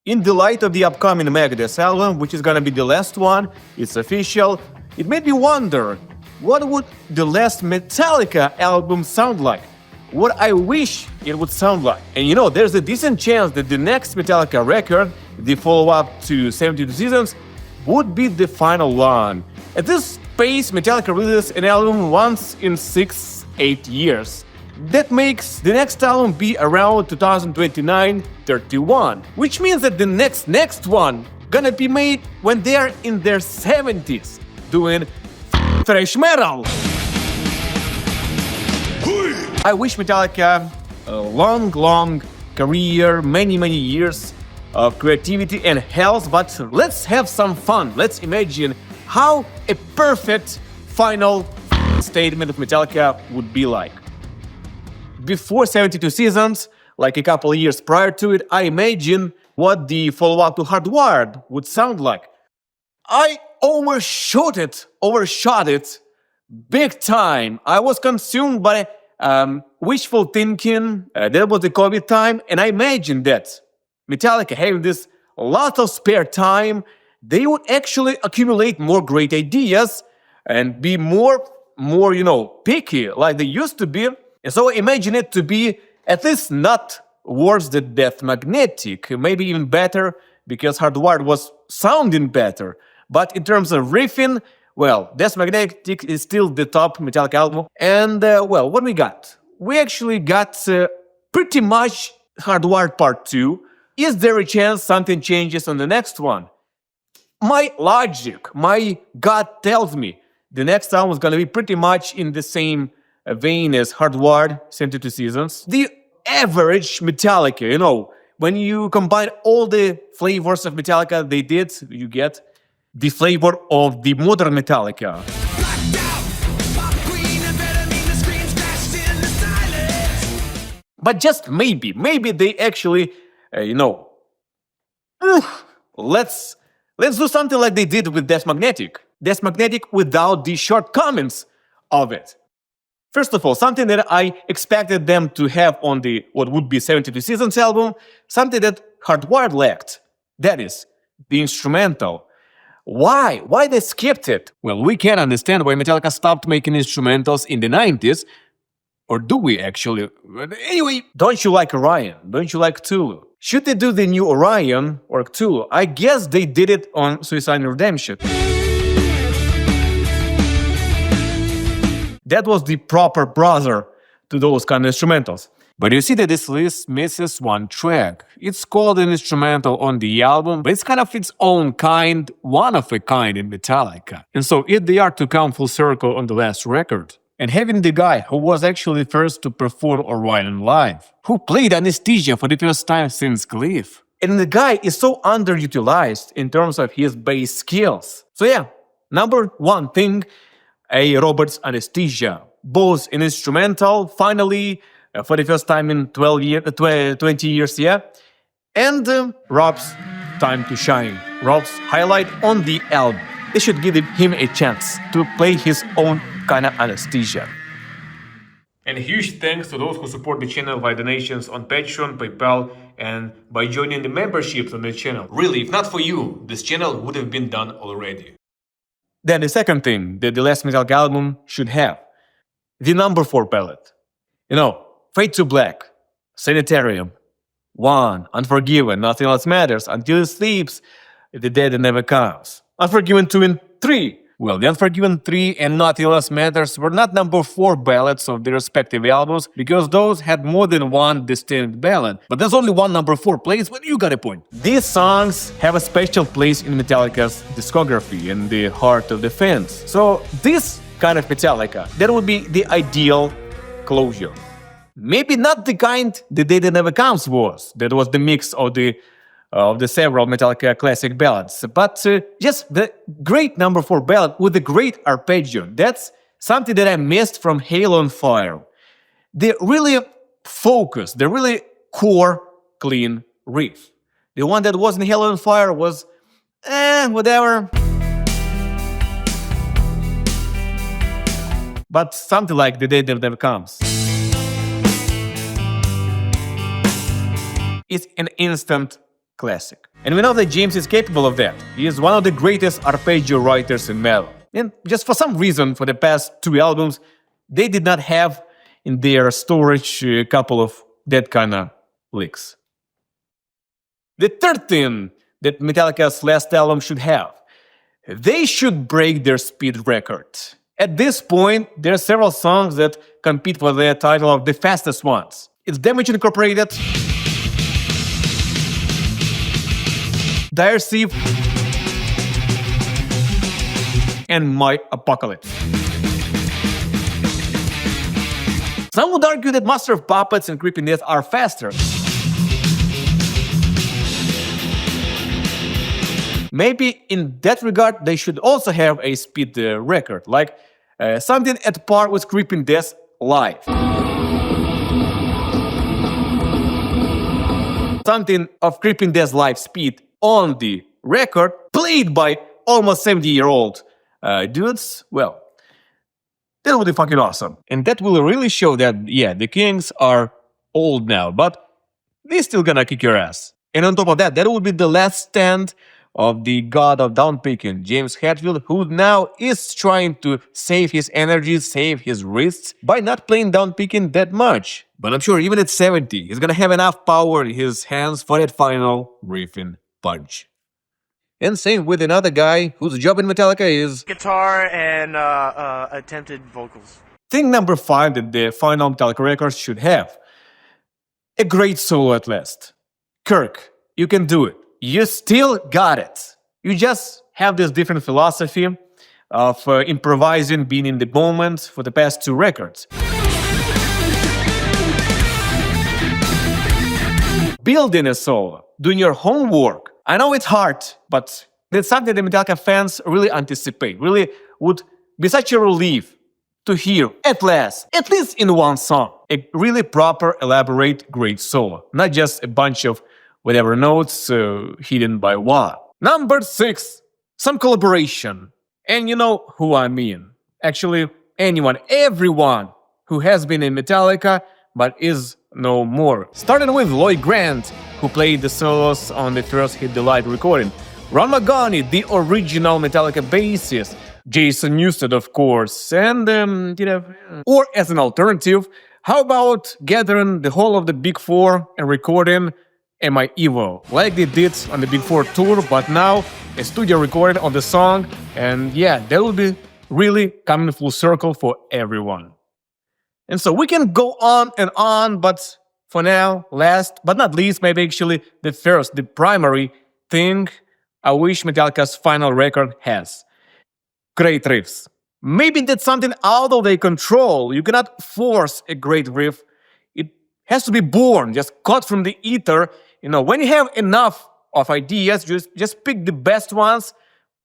In the light of the upcoming Megadeth album, which is gonna be the last one, it's official, it made me wonder, what would the last Metallica album sound like? What I wish it would sound like. And you know, there's a decent chance that the next Metallica record, the follow-up to 72 Seasons, would be the final one. At this pace, Metallica releases an album once in 6-8 years. That makes the next album be around 2029-31, which means that the next one gonna be made when they're in their 70s, doing thrash metal. I wish Metallica a long career, many years of creativity and health, but let's have some fun. Let's imagine how a perfect final statement of Metallica would be like. Before 72 Seasons, like a couple of years prior to it, I imagine what the follow-up to Hardwired would sound like. I overshot it big time. I was consumed by wishful thinking. That was the COVID time, and I imagined that Metallica having this lot of spare time, they would actually accumulate more great ideas and be more, picky like they used to be. And so I imagine it to be at least not worse than Death Magnetic, maybe even better because Hardwired was sounding better. But in terms of riffing, well, Death Magnetic is still the top Metallica album. And, what we got? We actually got pretty much Hardwired Part 2. Is there a chance something changes on the next one? My logic, my gut tells me the next album is going to be pretty much in the same vein as Hardwired, 72 Seasons. The average Metallica, when you combine all the flavors of Metallica they did, you get the flavor of the modern Metallica. But just maybe they actually, let's do something like they did with Death Magnetic. Death Magnetic without the shortcomings of it. First of all, something that I expected them to have on the what would be 72 Seasons album, something that Hardwired lacked. That is, the instrumental. Why? Why they skipped it? Well, we can't understand why Metallica stopped making instrumentals in the 90s. Or do we actually? Anyway, don't you like Orion? Don't you like Cthulhu? Should they do the new Orion or Cthulhu? I guess they did it on Suicide and Redemption. That was the proper brother to those kind of instrumentals. But you see that this list misses one track. It's called an instrumental on the album, but it's kind of its own kind, one of a kind in Metallica. And so if they are to come full circle on the last record, and having the guy who was actually first to perform Orion live, who played Anesthesia for the first time since Glyph, and the guy is so underutilized in terms of his bass skills. So yeah, number one thing, a Roberts Anesthesia, both an instrumental, finally, for the first time in 20 years, yeah, and Rob's Time to Shine, Rob's highlight on the album. They should give him a chance to play his own kind of anesthesia. And huge thanks to those who support the channel via donations on Patreon, PayPal, and by joining the memberships on the channel. Really, if not for you, this channel would have been done already. Then the second thing that the last Metallica album should have, the number 4 ballad. Fade to Black, Sanitarium, 1, Unforgiven, Nothing Else Matters, Until It Sleeps, The Dead That Never Comes, Unforgiven 2 and 3. Well, the Unforgiven 3 and Nothing Else Matters were not number 4 ballads of their respective albums because those had more than one distinct ballad. But there's only one number 4 place, but you got a point. These songs have a special place in Metallica's discography, in the heart of the fans. So this kind of Metallica, that would be the ideal closure. Maybe not the kind The Day That Never Comes was. That was the mix of the several Metallica classic ballads, but just the great number 4 ballad with a great arpeggio. That's something that I missed from Halo on Fire. The really focused, the really core, clean riff. The one that was in Halo on Fire was, whatever. But something like The Day That Never Comes. It's an instant classic. And we know that James is capable of that. He is one of the greatest arpeggio writers in metal. And just for some reason, for the past 2 albums, they did not have in their storage a couple of that kind of licks. The third thing that Metallica's last album should have, they should break their speed record. At this point, there are several songs that compete for the title of the fastest ones. It's Damage Incorporated, Dire Thief, and My Apocalypse. Some would argue that Master of Puppets and Creeping Death are faster. Maybe in that regard, they should also have a speed record, like something at par with Creeping Death live. Something of Creeping Death live speed on the record, played by almost 70-year-old dudes. Well, that would be fucking awesome. And that will really show that, yeah, the Kings are old now, but they're still gonna kick your ass. And on top of that, that would be the last stand of the god of downpicking, James Hetfield, who now is trying to save his energy, save his wrists by not playing downpicking that much. But I'm sure even at 70, he's gonna have enough power in his hands for that final riffing punch. And same with another guy whose job in Metallica is guitar and attempted vocals. Thing number 5 that the final Metallica records should have: a great solo at last. Kirk, you can do it. You still got it. You just have this different philosophy of improvising, being in the moment for the past 2 records. Building a solo, doing your homework. I know it's hard, but it's something that Metallica fans really anticipate, really would be such a relief to hear at last, at least in one song, a really proper, elaborate, great solo, not just a bunch of whatever notes hidden by one. Number 6, some collaboration. And you know who I mean. Actually, anyone, everyone who has been in Metallica but is no more. Starting with Lloyd Grant, who played the solos on the first Hit the Light recording, Ron Magoni, the original Metallica bassist, Jason Newsted, of course, and or as an alternative, how about gathering the whole of the Big Four and recording Am I Evil, like they did on the Big Four tour, but now a studio recording of the song, and yeah, that will be really coming full circle for everyone. And so we can go on, but for now, last but not least, maybe actually the primary thing I wish Metallica's final record has: great riffs. Maybe that's something out of their control. You cannot force a great riff. It has to be born, just cut from the ether. You know, when you have enough of ideas, just pick the best ones,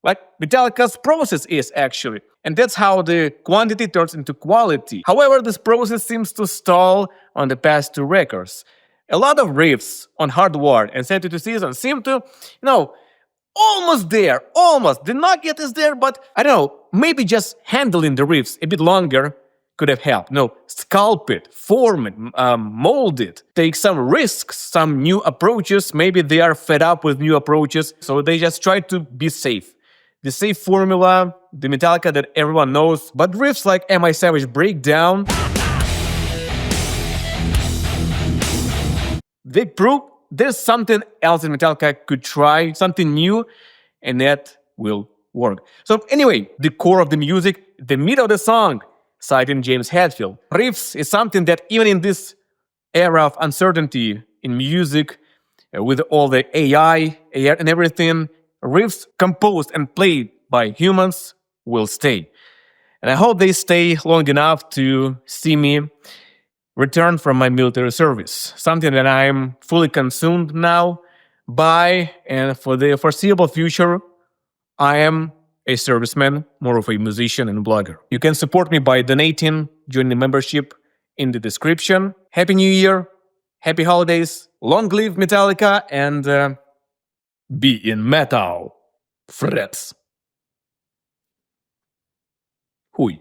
like Metallica's process is actually. And that's how the quantity turns into quality. However, this process seems to stall on the past 2 records. A lot of riffs on Hardwired and Send It to Season seem to, almost there, almost. The nugget is there, but I don't know, maybe just handling the riffs a bit longer could have helped. Sculpt it, form it, mold it, take some risks, some new approaches. Maybe they are fed up with new approaches, so they just try to be safe. The safe formula, the Metallica that everyone knows, but riffs like Am I Savage Breakdown, they prove there's something else that Metallica could try, something new, and that will work. So anyway, the core of the music, the meat of the song, citing James Hetfield. Riffs is something that even in this era of uncertainty in music, with all the AI and everything, riffs composed and played by humans will stay. And I hope they stay long enough to see me return from my military service, something that I'm fully consumed now by, and for the foreseeable future, I am a serviceman, more of a musician and blogger. You can support me by donating, join the membership in the description. Happy New Year, happy holidays, long live Metallica, and be in metal, friends. Хуй.